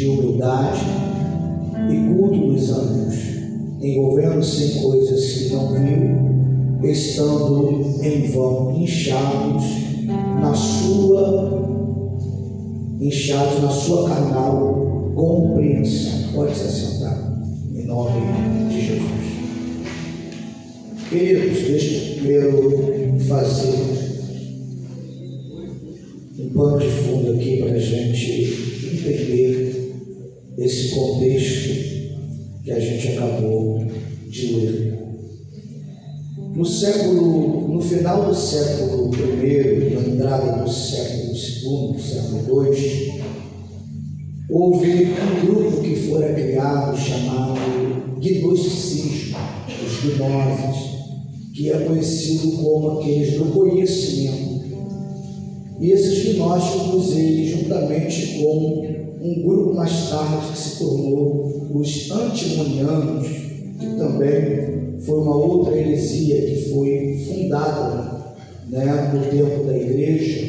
de humildade e culto dos anjos, envolvendo-se em coisas que não viu, estando em vão inchados na sua carnal compreensão. Pode se assentar, em nome de Jesus. Queridos, deixa eu primeiro fazer um pano de fundo aqui para a gente entender esse contexto que a gente acabou de ler. No final do século I, na entrada do século II, século II, houve um grupo que fora criado chamado gnosticismo, os gnoses, que é conhecido como aqueles do conhecimento. E esses gnósticos, eles, juntamente com um grupo mais tarde que se tornou os antimonianos, que também foi uma outra heresia que foi fundada, no tempo da igreja.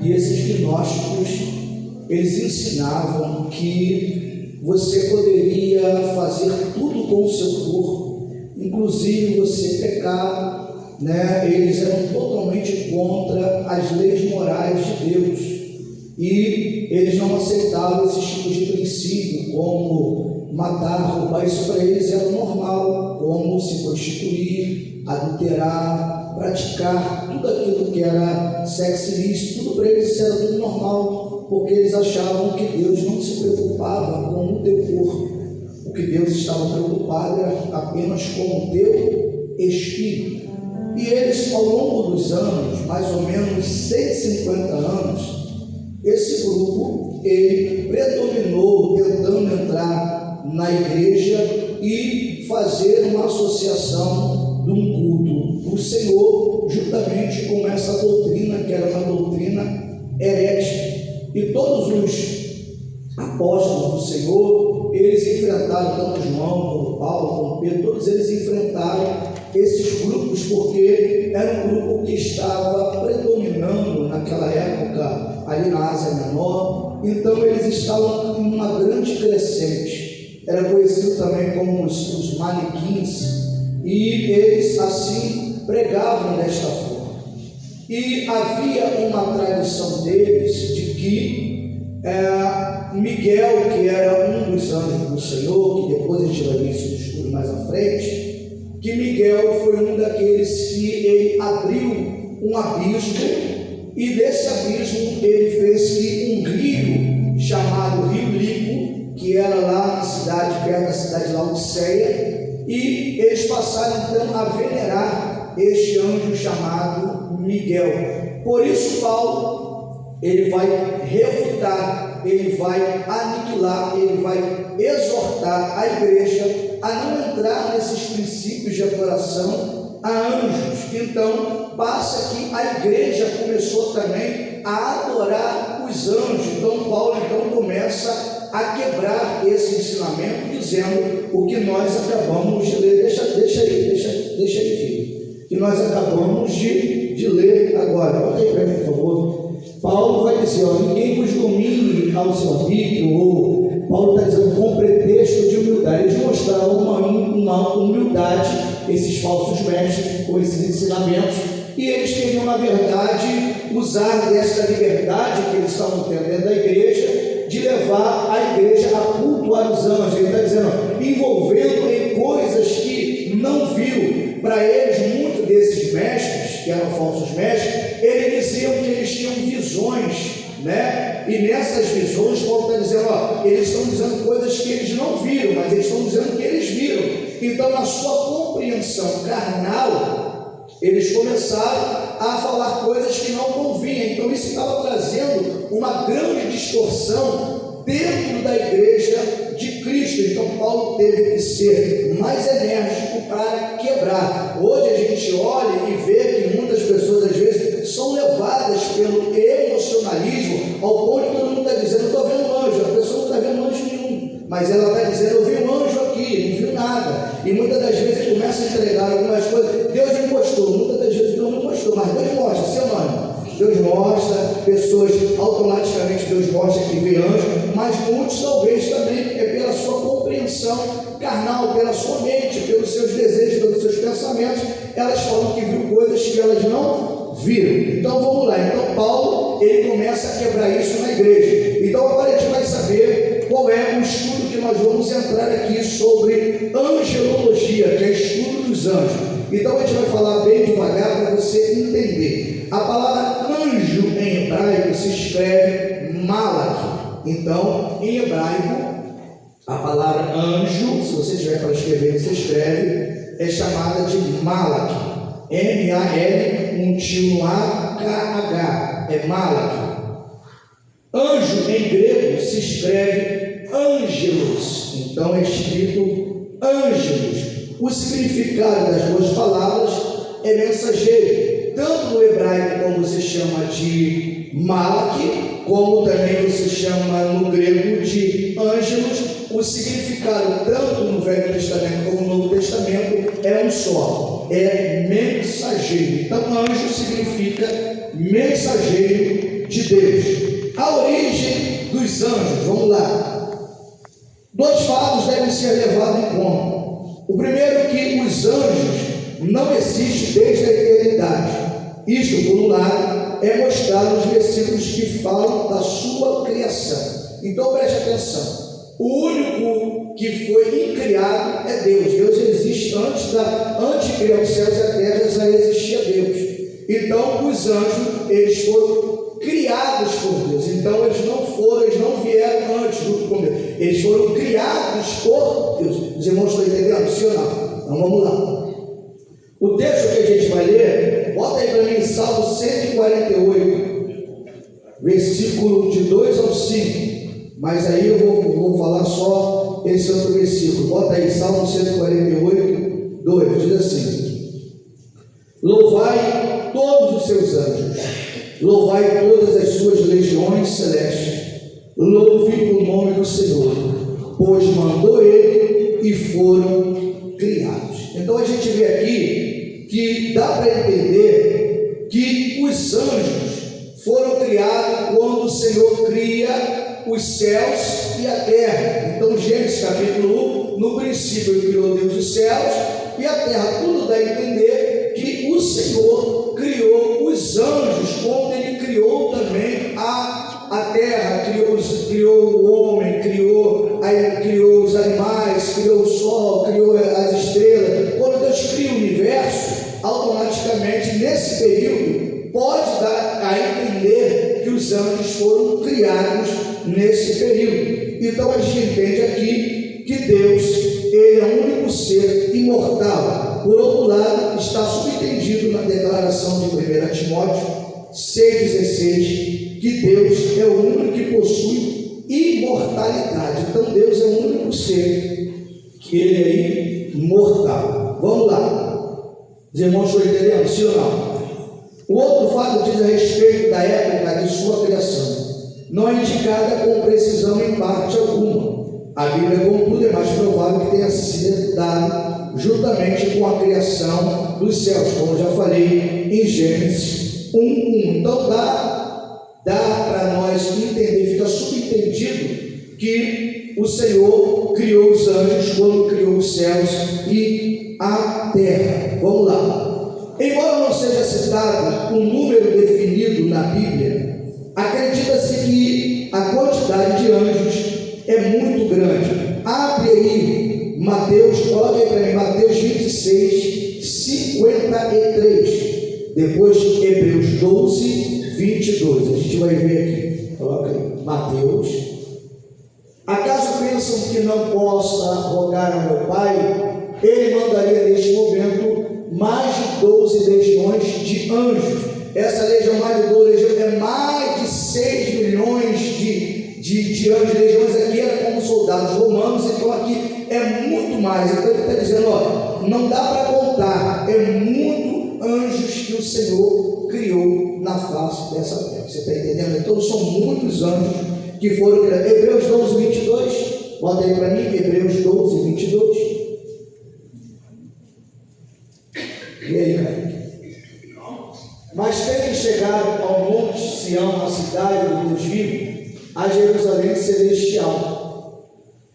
E esses gnósticos, eles ensinavam que você poderia fazer tudo com o seu corpo, inclusive você pecar, Eles eram totalmente contra as leis morais de Deus e eles não aceitavam esses tipos de princípio, como matar, roubar. Isso para eles era normal, como se prostituir, adulterar, praticar tudo aquilo que era sexo ilícito. Tudo para eles era tudo normal, porque eles achavam que Deus não se preocupava com o teu corpo. O que Deus estava preocupado era apenas com o teu espírito. E eles, ao longo dos anos, mais ou menos 150 anos, esse grupo, ele predominou tentando entrar na igreja e fazer uma associação de um culto do Senhor, juntamente com essa doutrina, que era uma doutrina herética. E todos os apóstolos do Senhor, eles enfrentaram, tanto João, como Paulo, como Pedro, todos eles enfrentaram esses grupos, porque era um grupo que estava predominando naquela época ali na Ásia Menor. Então eles estavam em uma grande crescente, era conhecido também como os manequins, e eles assim pregavam desta forma. E havia uma tradição deles de que Miguel, que era um dos anjos do Senhor, que depois a gente vai ver isso no estudo mais à frente, que Miguel foi um daqueles que ele abriu um abismo, e desse abismo ele fez que um rio chamado Rio Lico, que era lá na cidade, perto da cidade de Laodiceia, e eles passaram então a venerar este anjo chamado Miguel. Por isso Paulo, ele vai refutar, ele vai aniquilar, ele vai exortar a igreja a não entrar nesses princípios de adoração a anjos. Então, passa que a igreja começou também a adorar os anjos. Então, Paulo começa a quebrar esse ensinamento, dizendo o que nós acabamos de ler. Deixa aí, filho, que nós acabamos de ler agora. Bota aí para mim, por favor. Paulo vai dizer, ninguém vos domine ao seu arbítrio, ou Paulo está dizendo com pretexto de humildade. Eles mostraram uma humildade, esses falsos mestres, com esses ensinamentos, e eles queriam, na verdade, usar dessa liberdade que eles estavam tendo dentro da igreja, de levar a igreja a cultuar os anjos. Ele está dizendo, envolvendo em coisas que não viu. Para eles, muitos desses mestres, que eram falsos mestres, eles diziam que eles tinham visões, e nessas visões, Paulo está dizendo, eles estão dizendo coisas que eles não viram, mas eles estão dizendo que eles viram. Então, na sua compreensão carnal, eles começaram a falar coisas que não convinham. Então, isso estava trazendo uma grande distorção dentro da igreja de Cristo. Então, Paulo teve que ser mais enérgico para quebrar. Hoje a gente olha e vê que muitas pessoas, às vezes, são levadas pelo emocionalismo, ao ponto que todo mundo está dizendo, estou vendo anjo. A pessoa não está vendo anjo nenhum, mas ela está dizendo, eu vi um anjo aqui, não viu nada. E muitas das vezes começa a entregar algumas coisas. Deus me mostrou, muitas das vezes Deus não mostrou, mas Deus mostra, seu nome. Deus mostra, pessoas, automaticamente Deus mostra que vê anjo, mas muitos talvez também é pela sua compreensão carnal, pela sua mente, pelos seus desejos, pelos seus pensamentos, elas falam que viu coisas que elas não viram. Então vamos lá, então Paulo, ele começa a quebrar isso na igreja. Então agora a gente vai saber qual é o estudo que nós vamos entrar aqui sobre angelologia, que é estudo dos anjos. Então a gente vai falar bem devagar para você entender. A palavra anjo em hebraico se escreve malach. Então, em hebraico, a palavra anjo, se você tiver para escrever, você escreve, é chamada de malach. M-A-L, um tio no A, K-H, é malach. Anjo em grego se escreve angelos, então é escrito angelos. O significado das duas palavras é mensageiro, tanto no hebraico como se chama de malach, como também se chama no grego de ângelos. O significado tanto no Velho Testamento como no Novo Testamento é um só, é mensageiro. Então anjo significa mensageiro de Deus. A origem dos anjos, vamos lá. Dois fatos devem ser levados em conta. O primeiro é que os anjos não existem desde a eternidade. Isto, por um lado, é mostrado nos versículos que falam da sua criação. Então preste atenção. O único que foi incriado é Deus. Deus existe antes de criar os céus e a terra, já existia Deus. Então os anjos, eles foram criados por Deus. Então eles não vieram antes junto com Deus. Eles foram criados por Deus. Os irmãos estão entendendo? Sim ou não? Então vamos lá. O texto que a gente vai ler, bota aí para mim Salmo 148, versículo de 2 ao 5. Mas aí eu vou falar só esse outro versículo. Bota aí Salmo 148, 2. Diz assim: louvai todos os seus anjos, louvai todas as suas legiões celestes, louve o nome do Senhor, pois mandou ele e foram criados. Então a gente vê aqui que dá para entender que os anjos foram criados quando o Senhor cria os céus e a terra. Então Gênesis capítulo 1, no princípio criou Deus os céus e a terra. Tudo dá a entender que o Senhor criou os anjos, quando ele criou também a terra, criou o homem, criou os animais, criou o sol, criou as estrelas. Quando Deus cria o universo, automaticamente nesse período pode dar a entender que os anjos foram criados nesse período. Então a gente entende aqui que Deus, ele é o único ser imortal. Por outro lado, está subentendido na declaração de 1 Timóteo 6,16, que Deus é o único que possui imortalidade. Então Deus é o único ser que ele é imortal. Vamos lá. Os irmãos estão entendendo? Sim ou não? O outro fato diz a respeito da época de sua criação. Não é indicada com precisão em parte alguma. A Bíblia, contudo, é mais provável que tenha sido dado juntamente com a criação dos céus, como já falei em Gênesis 1:1. Então dá para nós entender, fica subentendido que o Senhor criou os anjos quando criou os céus e a terra. Vamos lá. Embora não seja citado um número definido na Bíblia, acredita-se que a quantidade de anjos é muito grande. Abre aí Mateus, coloca aí para mim, Mateus 26, 53. Depois Hebreus 12, 22. A gente vai ver aqui. Coloca aí, Mateus. Acaso pensam que não possa rogar ao meu Pai? Ele mandaria neste momento mais de 12 legiões de anjos. Essa legião, mais de 12 legiões, é mais de 6 milhões de anjos. Legiões aqui eram como soldados romanos, então aqui é muito mais. Então ele está dizendo, ó, não dá para contar, é muito anjos que o Senhor criou na face dessa terra. Você está entendendo? Então são muitos anjos que foram criados. Hebreus 12, 22, bota aí para mim, Hebreus 12, 22. E aí, cara? Mas tendo chegado ao monte Sião, a cidade do Deus vivo, a Jerusalém celestial,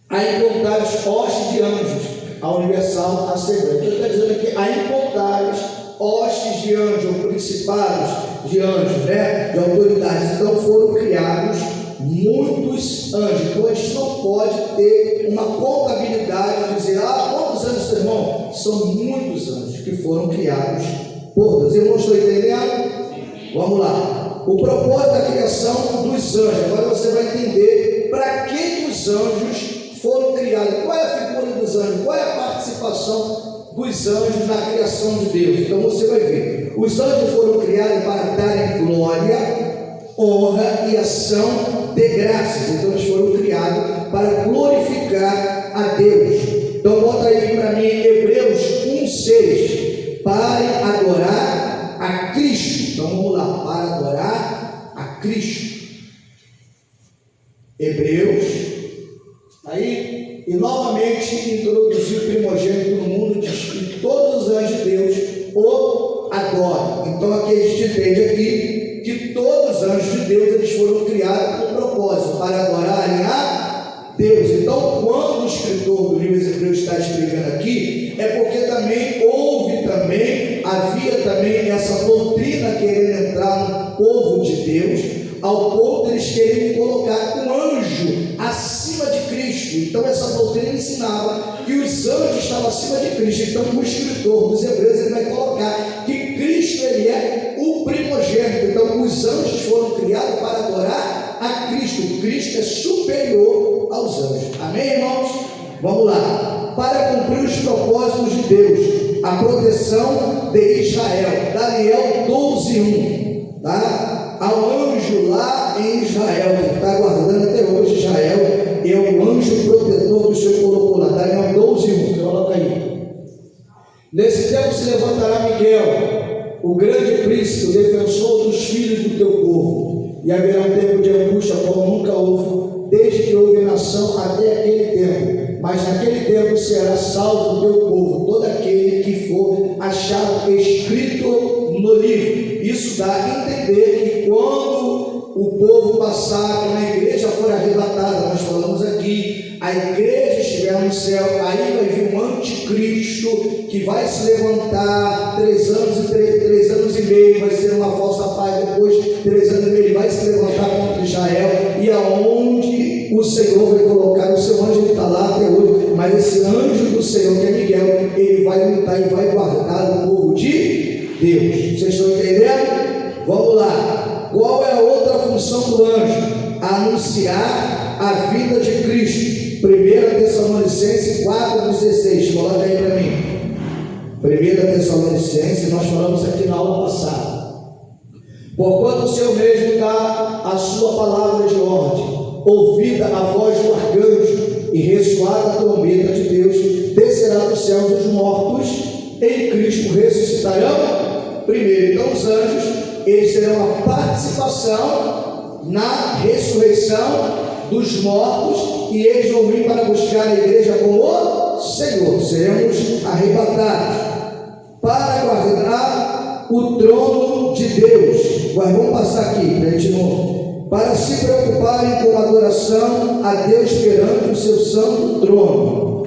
a incontáveis hostes de anjos, a universal assembleia. Então está dizendo aqui, a incontáveis hostes de anjos, ou principados de anjos, né? De autoridades. Então foram criados muitos anjos. Então a gente não pode ter uma contabilidade de dizer, quantos anjos, seu irmão? São muitos anjos que foram criados por Deus. Irmãos, estou entendendo? Vamos lá. O propósito da criação dos anjos. Agora você vai entender para que os anjos foram criados. Qual é a figura dos anjos? Qual é a participação dos anjos na criação de Deus? Então você vai ver. Os anjos foram criados para darem glória, honra e ação de graças. Então eles foram criados para glorificar a Deus. Então bota aí para mim Hebreus 1:6, para adorar a Cristo. Então vamos lá, para adorar a Cristo. Hebreus, aí, e novamente introduziu o primogênito no mundo, diz que todos os anjos de Deus o adoram. Então aqui a gente entende aqui que todos os anjos de Deus eles foram criados com um propósito, para adorarem a Deus. Então quando o escritor do livro de Hebreus está escrevendo aqui, é porque havia também essa doutrina querendo entrar no povo de Deus, ao ponto de eles querem colocar um anjo acima de Cristo. Então essa doutrina ensinava que os anjos estavam acima de Cristo. Então o escritor dos Hebreus ele vai colocar que Cristo ele é o primogênito. Então os anjos foram criados para adorar a Cristo. Cristo é superior aos anjos. Amém, irmãos? Vamos lá. Para cumprir os propósitos de Deus, a proteção de Israel. Daniel 12:1, tá? Há um anjo lá em Israel que está guardando até hoje Israel, é o anjo protetor que o Senhor colocou lá. Daniel 12:1, coloca aí. Nesse tempo se levantará Miguel, o grande príncipe, o defensor dos filhos do teu povo, e haverá um tempo de angústia como nunca houve, desde que houve nação até aquele tempo. Mas naquele tempo será salvo o teu povo, todo aquele que for achado escrito no livro. Isso dá a entender que quando o povo passar, quando a igreja for arrebatada, nós falamos aqui, a igreja estiver no céu, aí vai vir um anticristo que vai se levantar 3 anos e meio, vai ser uma falsa paz, depois de 3 anos e meio ele vai se levantar contra Israel, e aonde o Senhor vai colocar o seu anjo, ele está lá até hoje, mas esse anjo do Senhor, que é Miguel, ele vai lutar e vai guardar o povo de Deus. Vocês estão entendendo? Vamos lá. Qual é a outra função do anjo? Anunciar a vida de Cristo. 1 Tessalonicenses 4:16. Coloca aí para mim. 1 Tessalonicenses, nós falamos aqui na aula passada. Porquanto o Senhor mesmo dá a sua palavra de ordem, ouvida a voz do arcanjo e ressoada a trombeta de Deus, descerá dos céus os mortos, em Cristo ressuscitarão primeiro. Então os anjos, eles terão a participação na ressurreição dos mortos, e eles vão vir para buscar a igreja com o Senhor. Seremos arrebatados para guardar o trono de Deus. Mas vamos passar aqui para a gente não... para se preocuparem com a adoração a Deus perante o seu santo trono.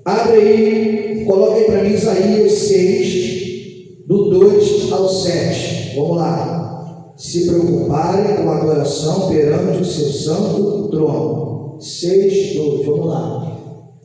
Abre aí, coloca aí para mim Isaías 6, do 2 ao 7. Vamos lá. Se preocuparem com a adoração perante o seu santo trono. 6, 2, vamos lá.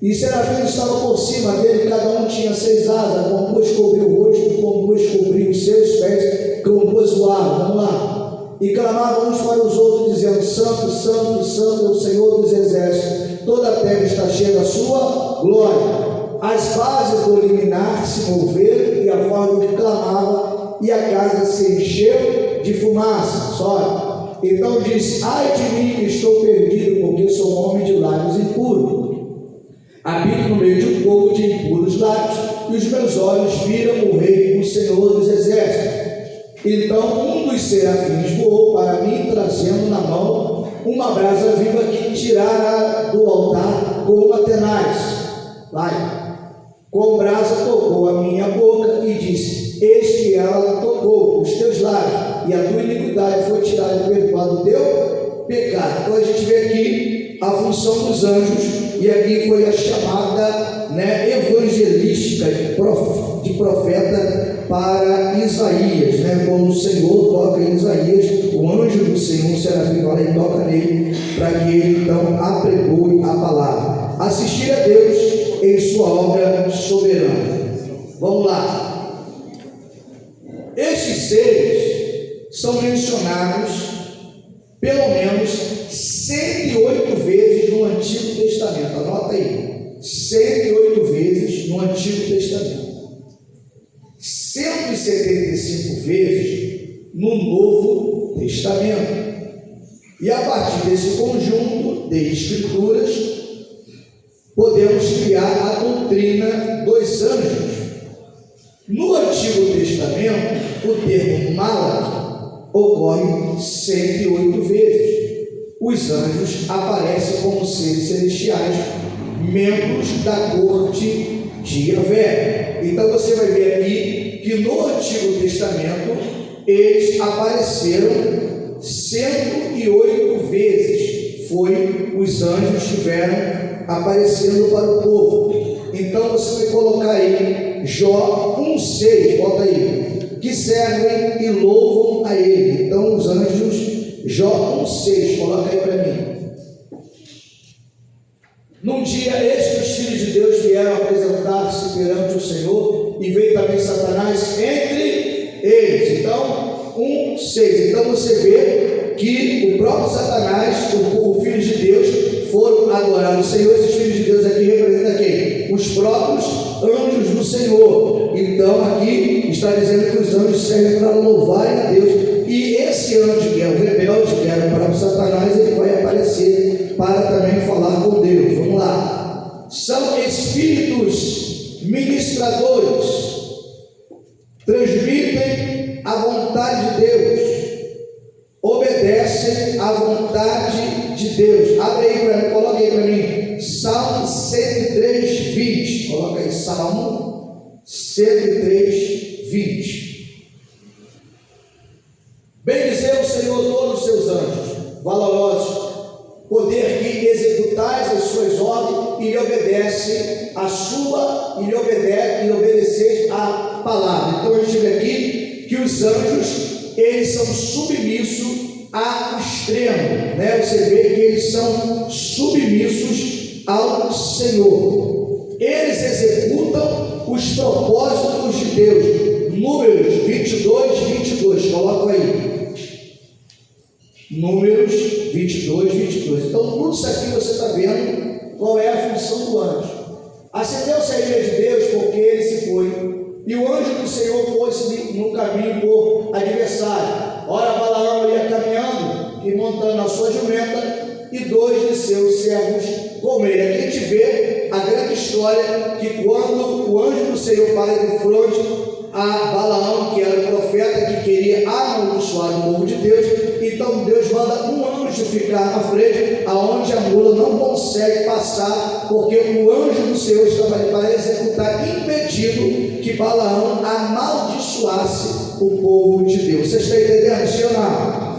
E serafins estavam por cima dele, cada um tinha 6 asas, com 2 cobriu o rosto, com 2 cobriu os seus pés, com 2 voavam. Vamos lá. E clamavam uns para os outros, dizendo: Santo, Santo, Santo é o Senhor dos exércitos, toda a terra está cheia da sua glória. As bases do liminar se moveram, e a forma que clamava, e a casa se encheu de fumaça. Só. Então disse: ai de mim, que estou perdido, porque sou um homem de lábios impuros. Habito no meio de um povo de impuros lábios, e os meus olhos viram o Rei, o Senhor dos exércitos. Então um dos serafins voou para mim, trazendo na mão uma brasa viva que tirara do altar com uma tenaz. Vai. Com brasa tocou a minha boca e disse: eis que ela tocou os teus lábios, e a tua iniquidade foi tirada e perdoado o teu pecado. Então a gente vê aqui a função dos anjos, e aqui foi a chamada, evangelística de profeta para Isaías, quando o Senhor toca em Isaías, o anjo do Senhor, o serafim, vai lá e toca nele, para que ele então apregoe a palavra. Assistir a Deus em sua obra soberana. Vamos lá. Estes seres são mencionados pelo menos 108 vezes no Antigo Testamento. Anota aí, 108 vezes no Antigo Testamento, 175 vezes no Novo Testamento. E a partir desse conjunto de escrituras, podemos criar a doutrina dos anjos. No Antigo Testamento, o termo Malaque ocorre 108 vezes. Os anjos aparecem como seres celestiais, membros da corte de Yahvé. Então você vai ver aqui que no Antigo Testamento eles apareceram 108 vezes. Os anjos estiveram aparecendo para o povo. Então você vai colocar aí Jó 1,6, bota aí, que servem e louvam a ele. Então os anjos, Jó 1,6, coloca aí para mim. Num dia eis que os filhos de Deus vieram apresentar-se perante o Senhor, e veio também Satanás entre eles. Então 1,6. Então você vê que o próprio Satanás, o filho de Deus, foram adorar o Senhor. Esses filhos de Deus aqui representam quem? Os próprios anjos do Senhor. Então aqui está dizendo que os anjos servem para louvarem a Deus. E esse anjo que é o rebelde, que era o próprio Satanás, ele vai aparecer para também falar com Deus. Vamos lá. São espíritos ministradores, transmitem a vontade de Deus, obedecem à vontade de Deus. Abre aí para mim, coloca aí para mim, Salmo 103, 20. Coloca aí, Salmo 103, 20. Bendizer o Senhor todos os seus anjos, valorosos, poder que executais as suas ordens e lhe obedece a sua, e lhe obedeceis a palavra. Então a gente vê aqui que os anjos, eles são submissos ao extremo, Você vê que eles são submissos ao Senhor. Eles executam os propósitos de Deus. Números 22, 22, coloca aí. Números 22, 22. Então, tudo isso aqui você está vendo qual é a função do anjo. Acendeu-se a ira de Deus porque ele se foi, e o anjo do Senhor pôs-se no caminho por adversário. Ora, Balaão ia caminhando e montando a sua jumenta, e 2 de seus servos com ele. Aqui a gente vê a grande história que quando o anjo do Senhor para de frente a Balaão, que era o profeta que queria amaldiçoar o povo de Deus, então Deus manda um anjo ficar à frente, aonde a mula não consegue passar, porque o anjo do Senhor estava ali para executar, impedindo que Balaão amaldiçoasse o povo de Deus. Você está entendendo, sim ou não?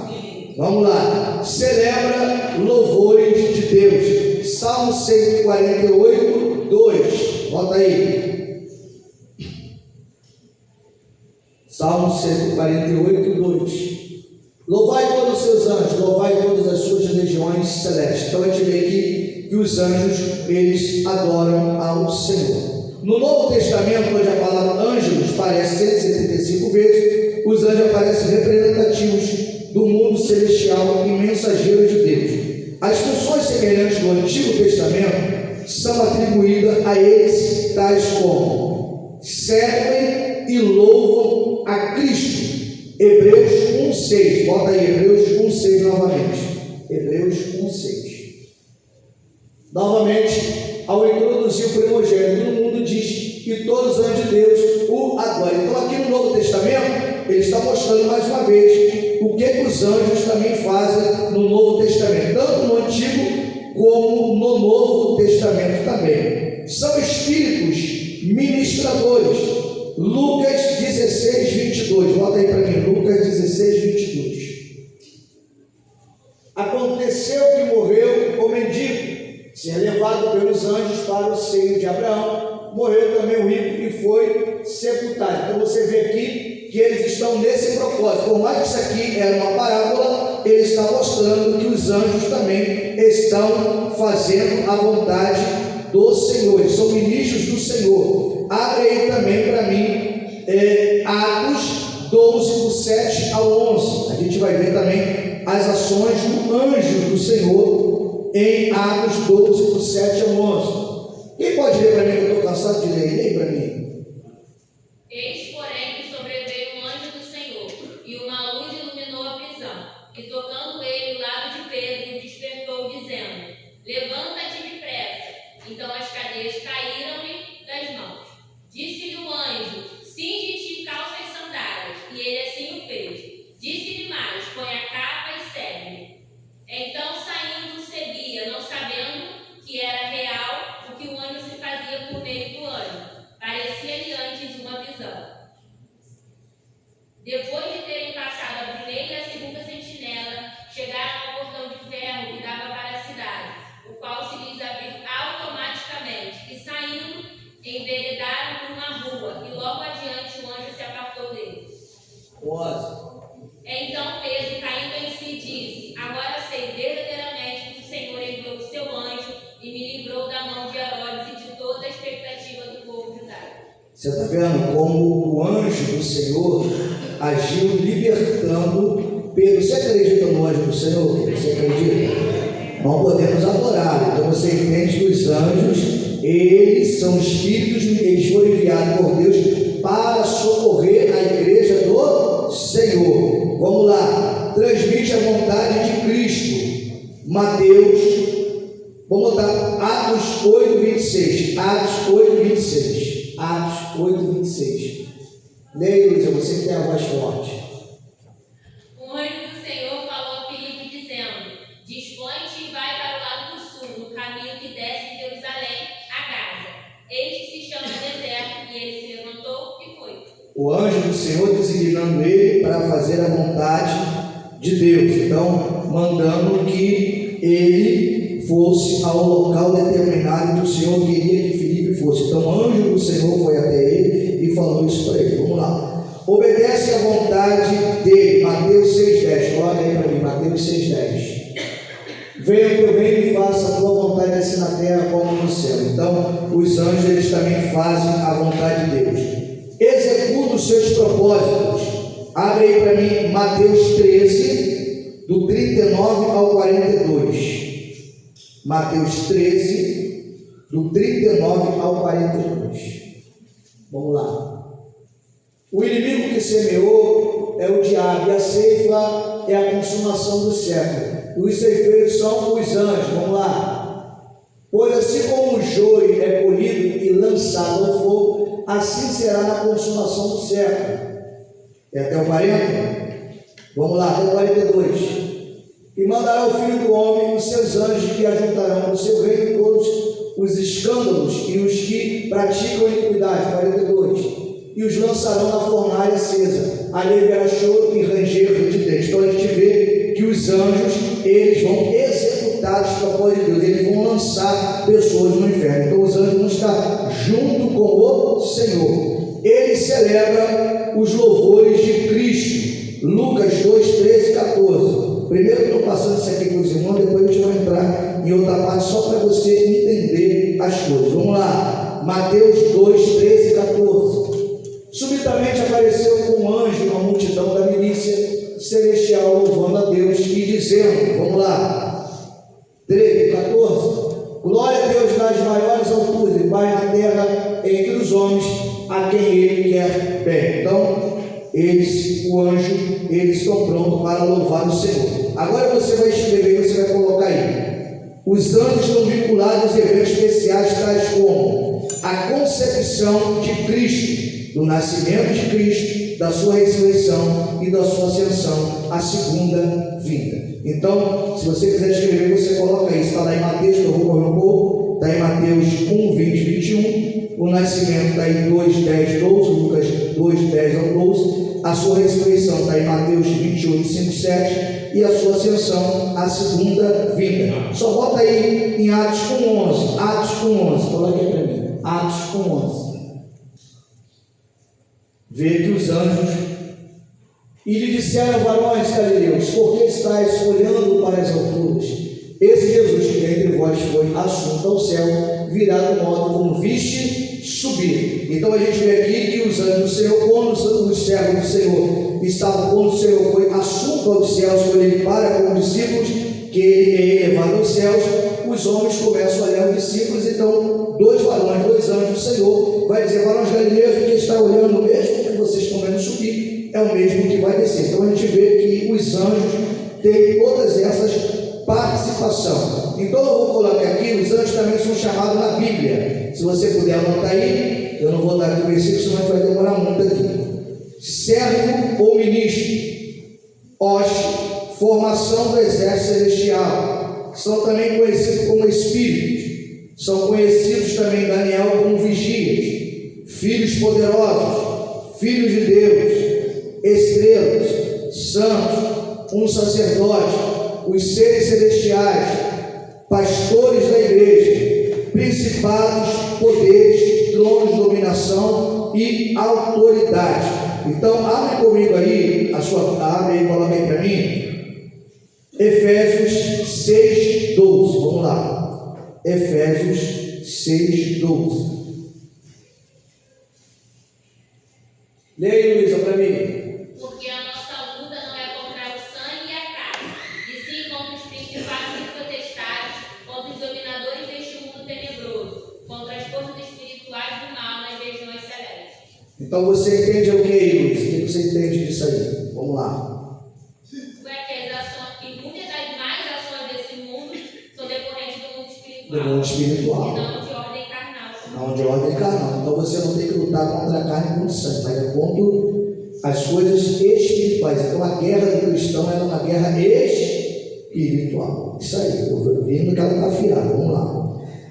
Vamos lá. Celebra louvores de Deus. Salmo 148, 2. Bota aí. Salmo 148, 2. Louvai todos os seus anjos, louvai todas as suas legiões celestes. Então a gente vê aqui que os anjos, eles adoram ao Senhor. No Novo Testamento, onde a palavra ângelos aparece 175 vezes, os anjos aparecem representativos do mundo celestial e mensageiros de Deus. As funções semelhantes do Antigo Testamento são atribuídas a eles, tais como servem e louvam a Cristo. Hebreus 1,6. Bota aí, Hebreus 1,6 novamente. Hebreus 1,6. Novamente, ao introduzir o primogênito no mundo, diz que todos os anjos de Deus o adoram. Então aqui no Novo Testamento, ele está mostrando mais uma vez o que os anjos também fazem no Novo Testamento, tanto no Antigo como no Novo Testamento também. São espíritos ministradores. Lucas 16, 22. Bota aí para mim, Lucas 16, 22. Aconteceu que morreu o mendigo, ser levado pelos anjos para o seio de Abraão. Morreu também o rico e foi sepultado. Então você vê aqui que eles estão nesse propósito. Por mais que isso aqui era uma parábola, ele está mostrando que os anjos também estão fazendo a vontade do Senhor. Eles são ministros do Senhor. Abre aí também para mim Atos 12, do 7 ao 11. A gente vai ver também as ações do anjo do Senhor em Atos 12, do 7 ao 11. Quem pode ler para mim, que eu estou cansado de ler? Leia para mim. Eis, porém, que sobreveio um anjo do Senhor, e uma luz iluminou a prisão. E tocando ele o lado de Pedro, o despertou, dizendo: Levanta-te depressa. Então as cadeias caíram-lhe das mãos. Disse-lhe o anjo: Cinge-te e calça as sandálias. E ele assim o fez. Disse-lhe mais: Põe a capa e segue-me. Então, saindo, seguia, não sabendo que era real o que o anjo se fazia por meio do anjo. Parecia-lhe antes uma visão. Depois de terem passado a primeira e a segunda sentinela, chegaram ao portão de ferro que dava para a cidade, o qual se lhes abriu automaticamente, e saindo, enveredaram por uma rua, e logo adiante o anjo se apartou deles. Então Pedro, caindo em si, disse: Agora sei verdadeiramente que o Senhor enviou o seu anjo e me livrou da mão de Herodes e de toda a expectativa do povo judaico. Você está vendo como o anjo do Senhor agiu libertando Pedro. Você acredita no anjo do Senhor? Você acredita? Não podemos adorar. Então você entende que os anjos, eles são espíritos, eles foram enviados por Deus para socorrer a igreja do Senhor. Vamos lá. Transmite a vontade de Cristo. Mateus, vamos botar Atos 8, 26. Atos 8, 26. Atos 8, 26. Leia, Luísa, você que tem a voz forte. O anjo do Senhor falou a Filipe, dizendo: Dispõe-te e vai para o lado do sul, no caminho que desce de Jerusalém a Gaza. Este se chama deserto. E ele se levantou e foi. O anjo do Senhor designando ele para fazer a vontade de Deus. Então, mandando que ele fosse ao local determinado que o Senhor queria que Filipe fosse. Então, o anjo do Senhor foi até ele e falou isso para ele. Vamos lá. Obedece à vontade dele. Mateus 6,10. Coloca aí para mim. Mateus 6,10. Venha o teu reino e faça a tua vontade assim na terra como no céu. Então, os anjos eles também fazem a vontade de Deus. Executa os seus propósitos. Abre aí para mim Mateus 13, do 39 ao 42. Mateus 13, do 39 ao 42. Vamos lá. O inimigo que semeou é o diabo, e a ceifa é a consumação do século. E os ceifeiros são os anjos. Vamos lá. Pois assim como o joio é colhido e lançado ao fogo, assim será na consumação do século. É até o 40? Vamos lá, até o 42. E mandará o Filho do Homem os seus anjos, que ajuntarão no seu reino todos os escândalos e os que praticam iniquidade. 42. E os lançarão na fornalha acesa. Ali haverá choro e ranger de dentes. Então a gente vê que os anjos, eles vão executar os propósitos de Deus. Eles vão lançar pessoas no inferno. Então os anjos vão estar junto com o Senhor. Ele celebra os louvores de Cristo. Lucas 2, 13 e 14. Primeiro eu estou passando isso aqui para os irmãos, depois a gente vai entrar em outra parte só para você entender as coisas. Vamos lá. Mateus 2, 13 e 14. Subitamente apareceu com um anjo uma multidão da milícia celestial louvando a Deus e dizendo, vamos lá, 13, 14, glória a Deus nas maiores alturas e paz na terra entre os homens a quem Ele quer bem. Então, o anjo, eles estão prontos para louvar o Senhor. Agora você vai escrever, você vai colocar aí, os anjos estão vinculados a eventos especiais tais como a concepção de Cristo, do nascimento de Cristo, da sua ressurreição e da sua ascensão, a segunda vinda. Então, se você quiser escrever, você coloca isso. Está lá em Mateus, que eu vou correr um pouco, está em Mateus 1, 20, 21, o nascimento está em 2, 10, 12, Lucas 2, 10 ao 12, a a sua ressurreição, está em Mateus 28, 5, 7, e a sua ascensão, a segunda vinda. Só bota aí em Atos com 11, Atos com 11, coloca aí para mim, Atos com 11. Vê que os anjos, e lhe disseram: varões galileus, por que estáis olhando para as alturas? Esse Jesus que dentre vós foi assunto ao céu, virá do modo como viste subir. Então a gente vê aqui que os anjos do Senhor, quando os servos do Senhor estavam, quando o Senhor foi assunto aos céus, quando ele para com os discípulos, que ele é elevado aos céus, os homens começam a olhar os discípulos. Então dois varões, dois anjos do Senhor, vai dizer: varões galileus, que está olhando mesmo que vocês estão vendo subir, é o mesmo que vai descer. Então a gente vê que os anjos têm todas essas participação. Então eu vou colocar aqui, os anjos também são chamados na Bíblia. Se você puder anotar aí, eu não vou dar aqui o versículo, senão vai demorar muito aqui. Servo ou ministro, hoste, formação do exército celestial, são também conhecidos como espíritos, são conhecidos também Daniel como vigias, filhos poderosos, filhos de Deus, estrelas, santos, um sacerdote, os seres celestiais, pastores da igreja, principados, poderes, tronos, dominação e autoridade. Então, abre comigo aí, abre aí, coloca aí para mim, Efésios 6, 12. Vamos lá. Efésios 6, 12. Leia aí, Luísa, para mim. Porque a nossa luta não é contra o sangue e a carne, e sim contra os principados e potestades, contra os dominadores deste mundo tenebroso, contra as forças espirituais do mal nas regiões celestes. Então você entende o que, Luiz? O que você entende disso aí? Vamos lá. E muitas das mais ações desse mundo são decorrentes do mundo espiritual. Do mundo espiritual. E não de ordem carnal. Não de ordem carnal. Então você não tem que lutar contra a carne e contra o sangue, mas é contra as coisas espirituais. Então a guerra do cristão é uma guerra espiritual. Isso aí, eu estou vendo que ela está afiada. Vamos lá.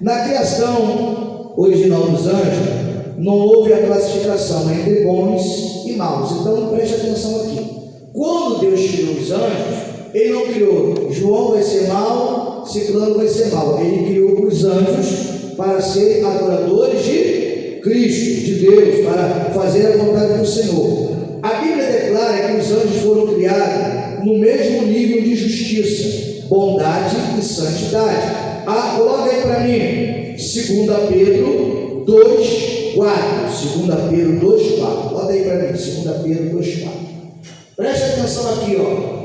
Na criação original dos anjos, não houve a classificação entre bons e maus. Então preste atenção aqui. Quando Deus criou os anjos, Ele não criou João vai ser mau, Ciclano vai ser mau. Ele criou os anjos para serem adoradores de Cristo, de Deus, para fazer a vontade do Senhor. A Bíblia declara que os anjos foram criados no mesmo nível de justiça, bondade e santidade. Coloca aí para mim, 2 Pedro 2, 4. 2 Pedro 2, 4. Bota aí para mim, 2 Pedro 2, 4. Preste atenção aqui, ó.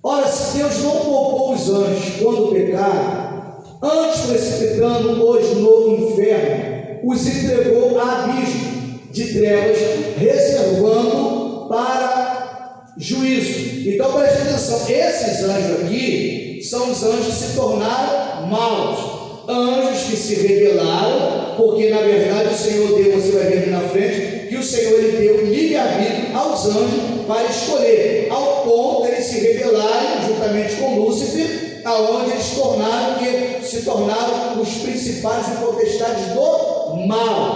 Ora, se Deus não poupou os anjos quando pecaram, antes precipitando-os no inferno, os entregou a abismo de trevas, reservando para juízo. Então preste atenção, esses anjos aqui são os anjos que se tornaram maus, anjos que se rebelaram, porque na verdade o Senhor deu, você vai ver aqui na frente, que o Senhor ele deu livre-arbítrio aos anjos para escolher, ao ponto de eles se rebelarem juntamente com Lúcifer, aonde eles se tornaram os principais e potestades do mal.